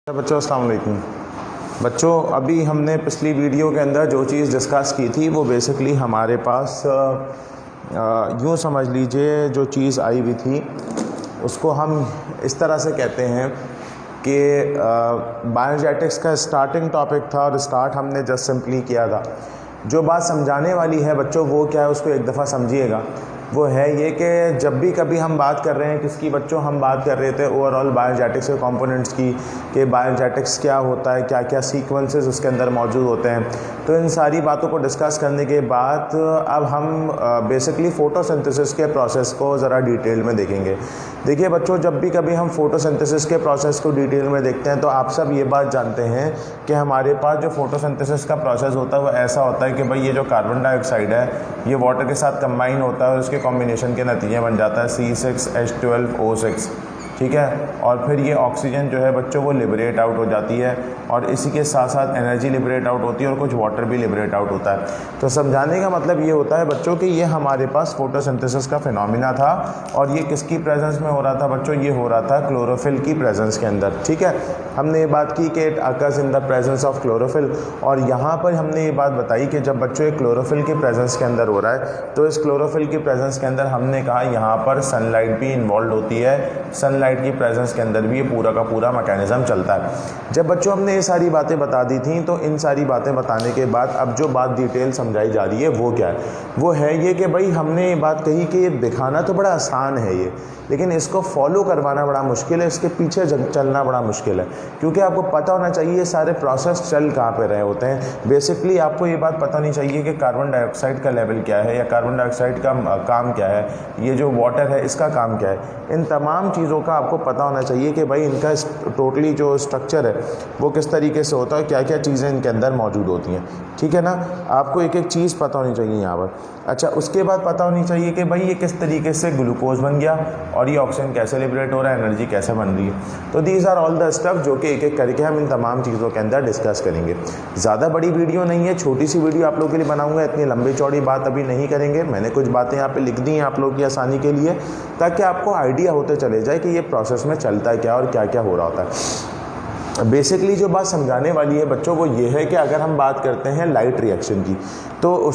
बच्चों अस्सलाम वालेकुम। बच्चों अभी हमने पिछली वीडियो के अंदर जो चीज़ डिस्कस की थी वो बेसिकली हमारे पास यूँ समझ लीजिए जो चीज़ आई हुई थी उसको हम इस तरह से कहते हैं कि बायोजेटिक्स का स्टार्टिंग टॉपिक था और स्टार्ट हमने जस्ट सिंपली किया था। जो बात समझाने वाली है बच्चों वो क्या है उसको एक दफ़ा समझिएगा। वो है ये कि जब भी कभी हम बात कर रहे हैं किसकी बच्चों, हम बात कर रहे थे ओवरऑल बायोजेटिक्स के कंपोनेंट्स की कि बायोजेटिक्स क्या होता है, क्या क्या सीक्वेंसेस उसके अंदर मौजूद होते हैं। तो इन सारी बातों को डिस्कस करने के बाद अब हम बेसिकली फ़ोटोसिंथेसिस के प्रोसेस को ज़रा डिटेल में देखेंगे। देखिए बच्चों, जब भी कभी हम फ़ोटोसिंथेसिस के प्रोसेस को डिटेल में देखते हैं तो आप सब ये बात जानते हैं कि हमारे पास जो फ़ोटोसिंथेसिस का प्रोसेस होता है वो ऐसा होता है कि भाई ये जो कार्बन डाइऑक्साइड है ये वाटर के साथ कंबाइन होता है और उसके कॉम्बिनेशन के नतीजे बन जाता है C6H12O6, ठीक है। और फिर ये ऑक्सीजन जो है बच्चों वो लिबरेट आउट हो जाती है और इसी के साथ साथ एनर्जी लिबरेट आउट होती है और कुछ वाटर भी लिबरेट आउट होता है। तो समझाने का मतलब ये होता है बच्चों कि ये हमारे पास फोटोसिंथेसिस का फिनोमिना था और ये किसकी प्रेजेंस में हो रहा था बच्चों, ये हो रहा था क्लोरोफिल की प्रेजेंस के अंदर, ठीक है। हमने ये बात की कि it occurs in the presence of chlorophyll और यहाँ पर हमने ये बात बताई कि जब बच्चों एक क्लोरोफिल की प्रेजेंस के अंदर हो रहा है तो इस क्लोरोफिल की प्रेजेंस के अंदर हमने कहा यहाँ पर सनलाइट भी इन्वॉल्व होती है। सनलाइट की प्रेजेंस के अंदर भी ये पूरा का पूरा मैकेनिज्म चलता है। जब बच्चों हमने ये सारी बातें बता दी थी तो इन सारी बातें बताने के बाद अब जो बात डिटेल समझाई जा रही है वो क्या है, वो है ये कि भाई हमने ये बात कही कि ये दिखाना तो बड़ा आसान है ये, लेकिन इसको फॉलो करवाना बड़ा मुश्किल है, इसके पीछे चलना बड़ा मुश्किल है। क्योंकि आपको पता होना चाहिए ये सारे प्रोसेस चल कहाँ पे रहे होते हैं। बेसिकली आपको ये बात पता नहीं चाहिए कि कार्बन डाइऑक्साइड का लेवल क्या है या कार्बन डाइऑक्साइड का काम क्या है, ये जो वाटर है इसका काम क्या है। इन तमाम चीज़ों का आपको पता होना चाहिए कि भाई इनका टोटली जो स्ट्रक्चर है वो किस तरीके से होता है, क्या क्या चीज़ें इनके अंदर मौजूद होती हैं, ठीक है ना। आपको एक एक चीज़ पता होनी चाहिए यहाँ पर। अच्छा, उसके बाद पता होनी चाहिए कि भाई ये किस तरीके से ग्लूकोज बन गया और ये ऑक्सीजन कैसे लिबरेट हो रहा है, एनर्जी कैसे बन रही है। तो these are all the stuff जो कि एक एक करके हम इन तमाम चीज़ों के अंदर डिस्कस करेंगे। ज़्यादा बड़ी वीडियो नहीं है, छोटी सी वीडियो आप लोगों के लिए बनाऊंगा, इतनी लंबी चौड़ी बात अभी नहीं करेंगे। मैंने कुछ बातें यहाँ पे लिख दी हैं आप लोगों की आसानी के लिए ताकि आपको आइडिया होते चले जाए कि ये प्रोसेस में चलता है क्या और क्या क्या हो रहा होता है। बेसिकली जो बात समझाने वाली है बच्चों वो ये है कि अगर हम बात करते हैं लाइट रिएक्शन की तो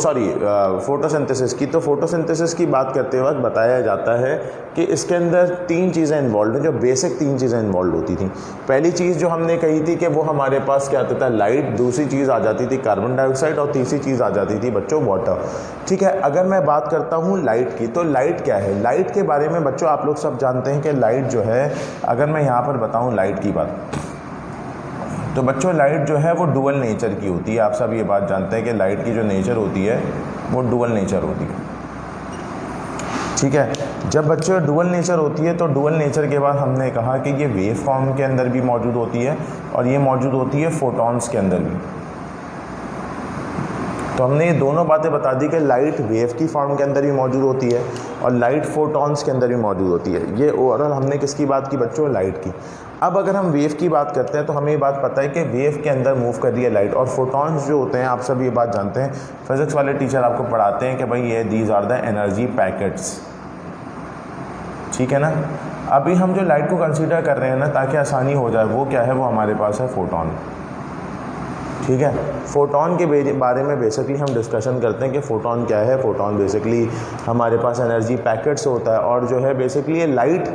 फोटोसिंथेसिस की, तो फोटोसिंथेसिस की बात करते वक्त बताया जाता है कि इसके अंदर तीन चीज़ें इन्वॉल्व हैं, जो बेसिक तीन चीज़ें इन्वॉल्व होती थी। पहली चीज़ जो हमने कही थी कि वो हमारे पास क्या आता था, लाइट, दूसरी चीज़ आ जाती थी कार्बन डाइऑक्साइड और तीसरी चीज़ आ जाती थी बच्चों वाटर, ठीक है। अगर मैं बात करता हूँ लाइट की, तो लाइट क्या है, लाइट के बारे में बच्चों आप लोग सब जानते हैं कि लाइट जो है, अगर मैं यहाँ पर बताऊँ लाइट की बात, तो बच्चों लाइट जो है वो डुअल नेचर की होती है। आप सब ये बात जानते हैं कि लाइट की जो नेचर होती है वो डुअल नेचर होती है, ठीक है। जब बच्चों डुअल नेचर होती है तो डुअल नेचर के बाद हमने कहा कि ये वेव फॉर्म के अंदर भी मौजूद होती है और ये मौजूद होती है फोटॉन्स के अंदर भी। तो हमने ये दोनों बातें बता दी कि लाइट वेव की फॉर्म के अंदर भी मौजूद होती है और लाइट फोटॉन्स के अंदर भी मौजूद होती है। ये ओवरऑल हमने किसकी बात की बच्चों, लाइट की। अब अगर हम वेव की बात करते हैं तो हमें ये बात पता है कि वेव के अंदर मूव कर रही है लाइट, और फोटॉन्स जो होते हैं आप सब ये बात जानते हैं, फिजिक्स वाले टीचर आपको पढ़ाते हैं कि भाई ये these are the energy packets, ठीक है ना। अभी हम जो लाइट को कंसीडर कर रहे हैं ना ताकि आसानी हो जाए, वो क्या है, वो हमारे पास है फोटॉन, ठीक है। फोटॉन के बारे में बेसिकली हम डिस्कशन करते हैं कि फ़ोटॉन क्या है। फ़ोटॉन बेसिकली हमारे पास एनर्जी पैकेट्स होता है और जो है बेसिकली ये लाइट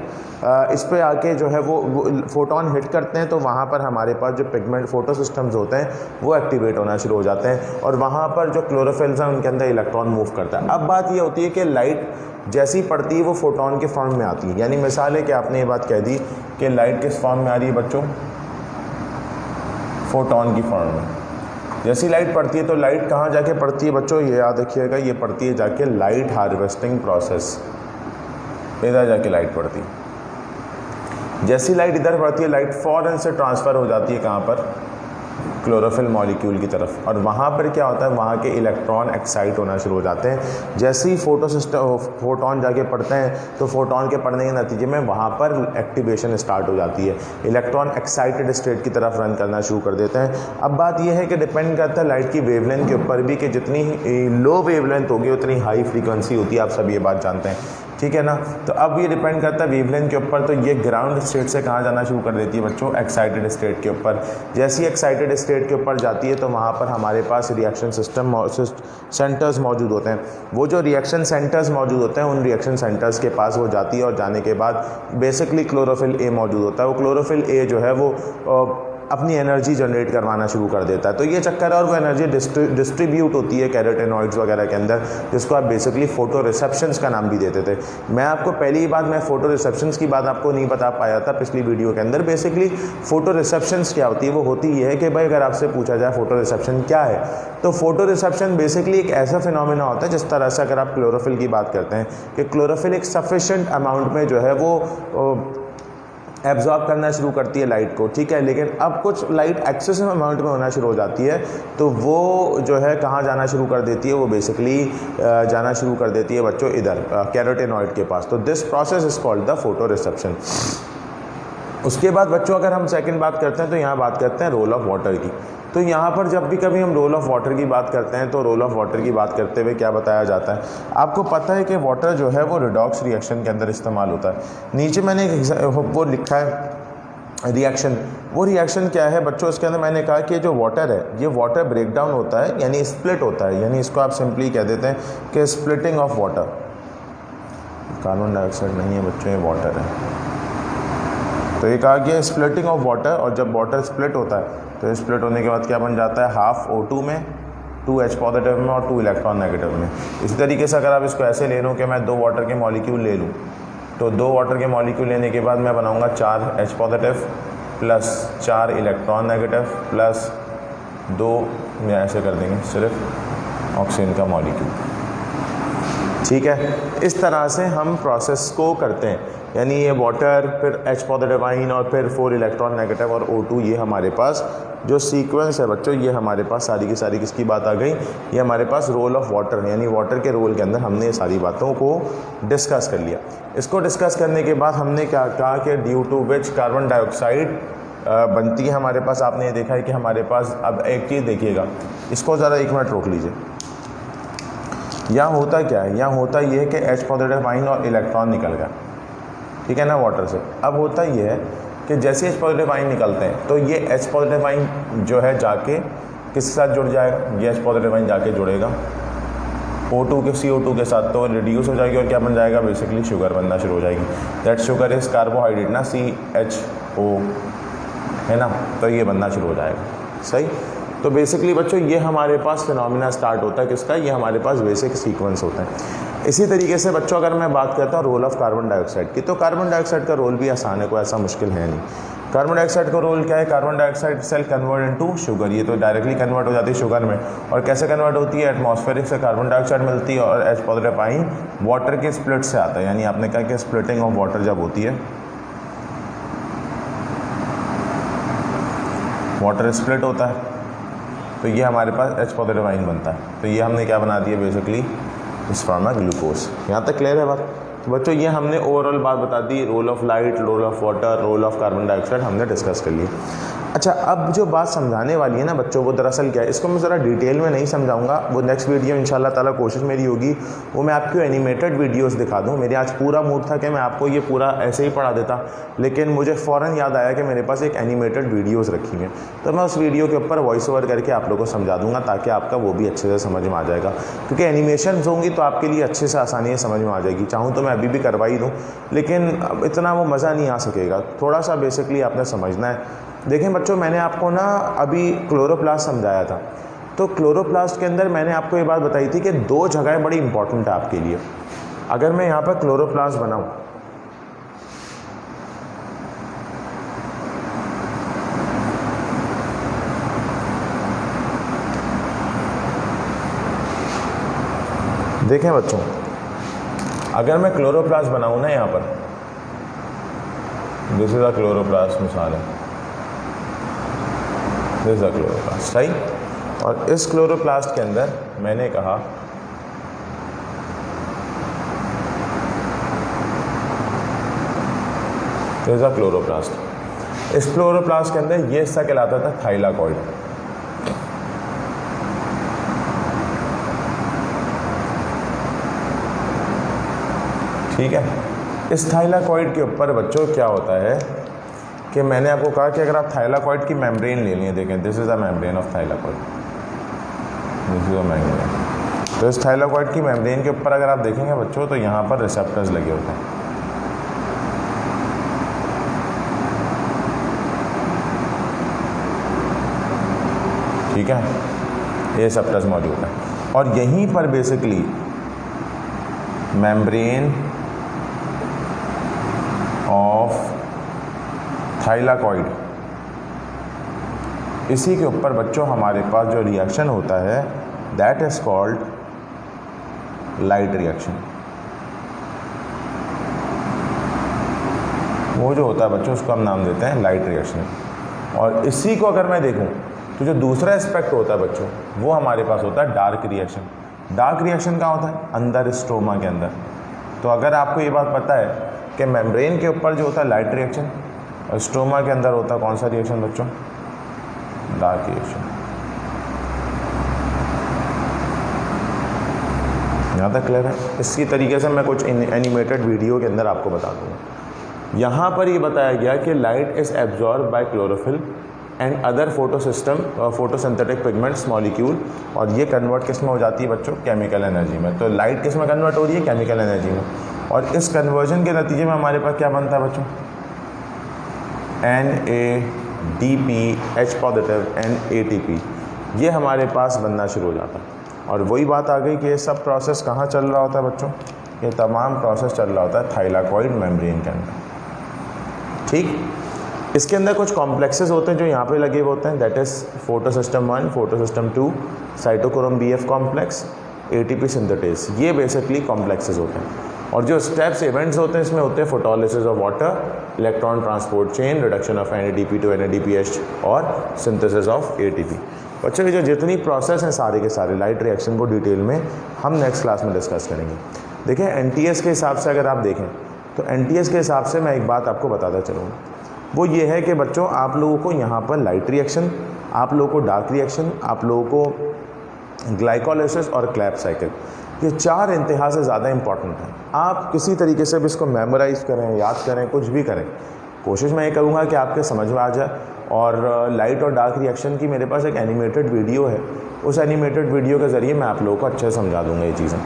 इस पे आके जो है वो फ़ोटॉन हिट करते हैं तो वहाँ पर हमारे पास जो पिगमेंट फोटो सिस्टम्स होते हैं वो एक्टिवेट होना शुरू हो जाते हैं और वहाँ पर जो क्लोरोफिल्स हैं उनके अंदर इलेक्ट्रॉन मूव करता है। अब बात ये होती है कि लाइट जैसी पड़ती है वो फ़ोटॉन के फॉर्म में आती है। यानी मिसाल है कि आपने ये बात कह दी कि लाइट किस फॉर्म में आ रही है बच्चों, फोटॉन की फॉर्म में। जैसी लाइट पड़ती है तो लाइट कहाँ जाके पड़ती है बच्चों, ये याद रखिएगा, ये पड़ती है जाके लाइट हार्वेस्टिंग प्रोसेस, इधर जाके लाइट पड़ती है। जैसी लाइट इधर पड़ती है लाइट फ़ौरन से ट्रांसफ़र हो जाती है कहाँ पर, क्लोरोफिल मॉलिक्यूल की तरफ, और वहाँ पर क्या होता है, वहाँ के इलेक्ट्रॉन एक्साइट होना शुरू हो जाते हैं। जैसे ही फोटॉन जाके पढ़ते हैं तो फोटॉन के पढ़ने के नतीजे में वहाँ पर एक्टिवेशन स्टार्ट हो जाती है, इलेक्ट्रॉन एक्साइटेड स्टेट की तरफ रन करना शुरू कर देते हैं। अब बात यह है कि डिपेंड करता है लाइट की वेवलेंथ के ऊपर भी कि जितनी लो वेवलेंथ होगी उतनी हाई फ्रीक्वेंसी होती है। आप सब ये बात जानते हैं ठीक है ना। तो अब ये डिपेंड करता है वेवलेंथ के ऊपर। तो ये ग्राउंड स्टेट से कहाँ जाना शुरू कर देती है बच्चों, एक्साइटेड स्टेट के ऊपर। जैसी एक्साइटेड स्टेट के ऊपर जाती है तो वहाँ पर हमारे पास रिएक्शन सिस्टम सेंटर्स मौजूद होते हैं। वो जो रिएक्शन सेंटर्स मौजूद होते हैं उन रिएक्शन सेंटर्स के पास वो जाती है और जाने के बाद बेसिकली क्लोरोफिल ए मौजूद होता है। वो क्लोरोफिल ए जो है वो अपनी एनर्जी जनरेट करवाना शुरू कर देता है। तो ये चक्कर है और वो एनर्जी डिस्ट्रीब्यूट होती है कैरोटेनॉइड्स वगैरह के अंदर, जिसको आप बेसिकली फोटो रिसेप्शंस का नाम भी देते थे। मैं आपको पहली बात मैं फोटो रिसेप्शंस की बात आपको नहीं बता पाया था पिछली वीडियो के अंदर। बेसिकली फोटो रिसेप्शंस क्या होती है, वो होती ये है कि भाई अगर आपसे पूछा जाए फोटो रिसेप्शन क्या है, तो फोटो रिसेप्शन बेसिकली एक ऐसा फिनोमेना होता है जिस तरह से अगर आप क्लोरोफिल की बात करते हैं कि क्लोरोफिल एक सफिशेंट अमाउंट में जो है वो एब्जॉर्ब करना शुरू करती है लाइट को, ठीक है। लेकिन अब कुछ लाइट एक्सेसिव अमाउंट में होना शुरू हो जाती है तो वो जो है कहाँ जाना शुरू कर देती है, वो बेसिकली जाना शुरू कर देती है बच्चों इधर कैरोटेनॉइड के पास। तो this process is called the photo reception. उसके बाद बच्चों अगर हम सेकंड बात करते हैं तो यहाँ बात करते हैं रोल ऑफ वाटर की। तो यहाँ पर जब भी कभी हम रोल ऑफ वाटर की बात करते हैं तो रोल ऑफ वाटर की बात करते हुए क्या बताया जाता है, आपको पता है कि वाटर जो है वो रिडॉक्स रिएक्शन के अंदर इस्तेमाल होता है। नीचे मैंने वो लिखा है रिएक्शन। वो रिएक्शन क्या है बच्चों, इसके अंदर मैंने कहा कि जो वाटर है ये वाटर ब्रेक डाउन होता है, यानी स्प्लिट होता है, यानी इसको आप सिंपली कह देते हैं कि splitting of water. Carbon dioxide नहीं है बच्चों, ये वाटर है। तो ये कहा गया स्प्लिटिंग ऑफ वाटर, और जब वाटर स्प्लिट होता है तो स्प्लिट होने के बाद क्या बन जाता है, हाफ O2 में, 2H पॉजिटिव में और 2 इलेक्ट्रॉन नेगेटिव में। इसी तरीके से अगर आप इसको ऐसे ले लूँ कि मैं 2 वाटर के मॉलिक्यूल ले लूँ, तो 2 वाटर के मॉलिक्यूल लेने के बाद मैं बनाऊँगा 4H positive plus 4 electron negative plus 2 या ऐसे कर देंगे सिर्फ ऑक्सीजन का मॉलिक्यूल, ठीक है। इस तरह से हम प्रोसेस को करते हैं, यानी ये वाटर फिर H पॉजिटिव आइन और फिर 4 इलेक्ट्रॉन नेगेटिव और O2, ये हमारे पास जो सीक्वेंस है बच्चों, ये हमारे पास सारी की सारी किसकी बात आ गई, ये हमारे पास रोल ऑफ वाटर है, यानी वाटर के रोल के अंदर हमने ये सारी बातों को डिस्कस कर लिया। इसको डिस्कस करने के बाद हमने क्या कहा कि due to which carbon dioxide बनती है हमारे पास। आपने ये देखा है कि हमारे पास, अब एक चीज़ देखिएगा, इसको ज़रा 1 मिनट रोक लीजिए। यहाँ होता क्या है, यहाँ होता ये है कि H पॉजिटिव आइन और इलेक्ट्रॉन निकल गया, ठीक है ना, वाटर से। अब होता ये है कि जैसे H पॉजिटिव आइन निकलते हैं तो ये H पॉजिटिव आइन जो है जाके किसके साथ जुड़ जाएगा, ये H पॉजिटिव आइन जाके जुड़ेगा O2 के CO2 के साथ, तो रिड्यूस हो जाएगी और क्या बन जाएगा, बेसिकली शुगर बनना शुरू हो जाएगी। दैट शुगर इज़ कार्बोहाइड्रेट ना, CHO है ना, तो ये बनना शुरू हो जाएगा, सही। तो बेसिकली बच्चों ये हमारे पास फिनोमिना स्टार्ट होता है किसका, ये हमारे पास बेसिक सीक्वेंस होता है। इसी तरीके से बच्चों अगर मैं बात करता हूँ रोल ऑफ कार्बन डाइऑक्साइड की, तो कार्बन डाइऑक्साइड का रोल भी आसान है, कोई ऐसा मुश्किल है नहीं। कार्बन डाइऑक्साइड का रोल क्या है, carbon dioxide cell convert into sugar, ये तो डायरेक्टली कन्वर्ट हो जाती है शुगर में। और कैसे कन्वर्ट होती है, एटमॉस्फेरिक से कार्बन डाइऑक्साइड मिलती है और H पॉजिटिव आइन वाटर के स्प्लिट से आता है, यानी आपने कहा कि स्प्लिटिंग ऑफ वाटर जब होती है, वाटर स्प्लिट होता है, तो ये हमारे पास H पॉजिटिव आइन बनता है। तो ये हमने क्या बना दिया, बेसिकली इस फॉर्म में ग्लूकोज। यहाँ तक क्लियर है बात। तो बच्चों ये हमने ओवरऑल बात बता दी, role of light, role of water, role of carbon dioxide हमने डिस्कस कर लिया। अच्छा, अब जो बात समझाने वाली है ना बच्चों, वो दरअसल क्या है, इसको मैं ज़रा डिटेल में नहीं समझाऊंगा, वो नेक्स्ट वीडियो इंशाल्लाह ताला कोशिश मेरी होगी वो मैं आपको एनिमेटेड वीडियोस दिखा दूँ। मेरे आज पूरा मूड था कि मैं आपको ये पूरा ऐसे ही पढ़ा देता, लेकिन मुझे फ़ौरन याद आया कि मेरे पास एक एनिमेटेड वीडियोज़ रखी हैं, तो मैं उस वीडियो के ऊपर वॉइस ओवर करके आप लोगों को समझा दूँगा, ताकि आपका वो भी अच्छे से समझ में आ जाएगा। क्योंकि एनिमेशन होंगी तो आपके लिए अच्छे से आसानी से समझ में आ जाएगी। चाहूँ तो मैं अभी भी करवा ही दूँ, लेकिन इतना वो मज़ा नहीं आ सकेगा, थोड़ा सा बेसिकली आपने समझना है। देखें बच्चों, मैंने आपको ना अभी क्लोरोप्लास्ट समझाया था, तो क्लोरोप्लास्ट के अंदर मैंने आपको ये बात बताई थी कि 2 जगह बड़ी इंपॉर्टेंट है आपके लिए। अगर मैं यहाँ पर क्लोरोप्लास्ट बनाऊँ, देखें बच्चों, अगर मैं क्लोरोप्लास्ट बनाऊँ ना, यहाँ पर दिस इज अ क्लोरोप्लास्ट मिसाल है, दिस इज अ क्लोरोप्लास्ट, सही। और इस क्लोरोप्लास्ट के अंदर मैंने कहा दिस इज अ क्लोरोप्लास्ट। इस क्लोरोप्लास्ट के अंदर ये हिस्सा कहलाता था थाइलाकॉइड, ठीक है। इस थाइलाकॉइड के ऊपर बच्चों क्या होता है कि मैंने आपको कहा कि अगर आप थाइलाकॉइड की मेम्ब्रेन ले लें, देखें this is the membrane of thylakoid, this is the membrane. तो इस थाइलाकॉइड की मेम्ब्रेन के ऊपर अगर आप देखेंगे बच्चों तो यहाँ पर रिसेप्टर्स लगे होते हैं। ठीक है, ये रिसेप्टर्स मौजूद हैं और यहीं पर बेसिकली मेम्ब्रेन ऑफ थाइलाकॉइड, इसी के ऊपर बच्चों हमारे पास जो रिएक्शन होता है that is called light reaction. वो जो होता है बच्चों उसको हम नाम देते हैं लाइट रिएक्शन। और इसी को अगर मैं देखूं तो जो दूसरा एस्पेक्ट होता है बच्चों वो हमारे पास होता है डार्क रिएक्शन। डार्क रिएक्शन कहाँ होता है? अंदर, स्ट्रोमा के अंदर। तो अगर आपको ये बात पता है कि मेम्ब्रेन के ऊपर जो होता है लाइट रिएक्शन और स्ट्रोमा के अंदर होता है कौन सा रिएक्शन बच्चों? Dark reaction. यहाँ तक क्लियर है? इसी तरीके से मैं कुछ एनिमेटेड वीडियो के अंदर आपको बता दूँगा। यहाँ पर ये बताया गया कि light is absorb by chlorophyll and other photosynthetic pigments molecule, और ये कन्वर्ट किस में हो जाती है बच्चों? केमिकल एनर्जी में। तो लाइट किस में कन्वर्ट हो रही है? केमिकल एनर्जी में। और इस कन्वर्जन के नतीजे में हमारे पास क्या बनता है बच्चों? NADPH पॉजिटिव NATP, ये हमारे पास बनना शुरू हो जाता है। और वही बात आ गई कि ये सब प्रोसेस कहाँ चल रहा होता है बच्चों? ये तमाम प्रोसेस चल रहा होता है थाइलाकॉइड मेम्ब्रेन के अंदर। ठीक, इसके अंदर कुछ कॉम्प्लेक्सेस होते हैं जो यहाँ पे लगे हुए होते हैं, that is photosystem 1, photosystem 2, cytochrome BF complex, ATP synthetase, ये बेसिकली कॉम्प्लेक्सेस होते हैं। और जो स्टेप्स इवेंट्स होते हैं इसमें होते हैं photolysis of water, electron transport chain, reduction of NADP to NADPH और सिंथेसिस ऑफ ATP। बच्चों ये जो जितनी प्रोसेस हैं सारे के सारे लाइट रिएक्शन को डिटेल में हम नेक्स्ट क्लास में डिस्कस करेंगे। देखिए NTS के हिसाब से अगर आप देखें तो NTS के हिसाब से मैं एक बात आपको बताता चलूँगा, वो ये है कि बच्चों आप लोगों को यहाँ पर लाइट रिएक्शन, आप लोगों को डार्क रिएक्शन, आप लोगों को ग्लाइकोलाइसिस और क्लैप्स साइकिल, ये चार इंतहा से ज़्यादा इंपॉर्टेंट हैं। आप किसी तरीके से भी इसको मेमोराइज़ करें, याद करें, कुछ भी करें, कोशिश मैं ये करूँगा कि आपके समझ में आ जाए। और लाइट और डार्क रिएक्शन की मेरे पास एक एनिमेटेड वीडियो है, उस एनिमेटेड वीडियो के ज़रिए मैं आप लोगों को अच्छे से समझा दूँगा ये चीज़ें।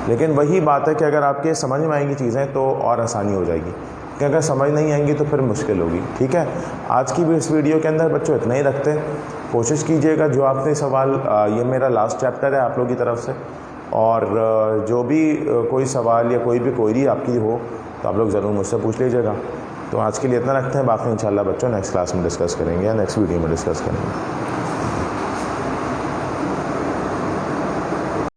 लेकिन वही बात है कि अगर आपके समझ में आएंगी चीज़ें तो और आसानी हो जाएगी, कि अगर समझ नहीं आएंगी तो फिर मुश्किल होगी। ठीक है, आज की भी इस वीडियो के अंदर बच्चों इतना ही रखते हैं। कोशिश कीजिएगा जो आपने सवाल, ये मेरा लास्ट चैप्टर है आप लोगों की तरफ से, और जो भी कोई सवाल या कोई भी क्वेरी आपकी हो तो आप लोग ज़रूर मुझसे पूछ लीजिएगा। तो आज के लिए इतना रखते हैं, बाकी इंशाल्लाह बच्चों नेक्स्ट क्लास में डिस्कस करेंगे या नेक्स्ट वीडियो में डिस्कस करेंगे।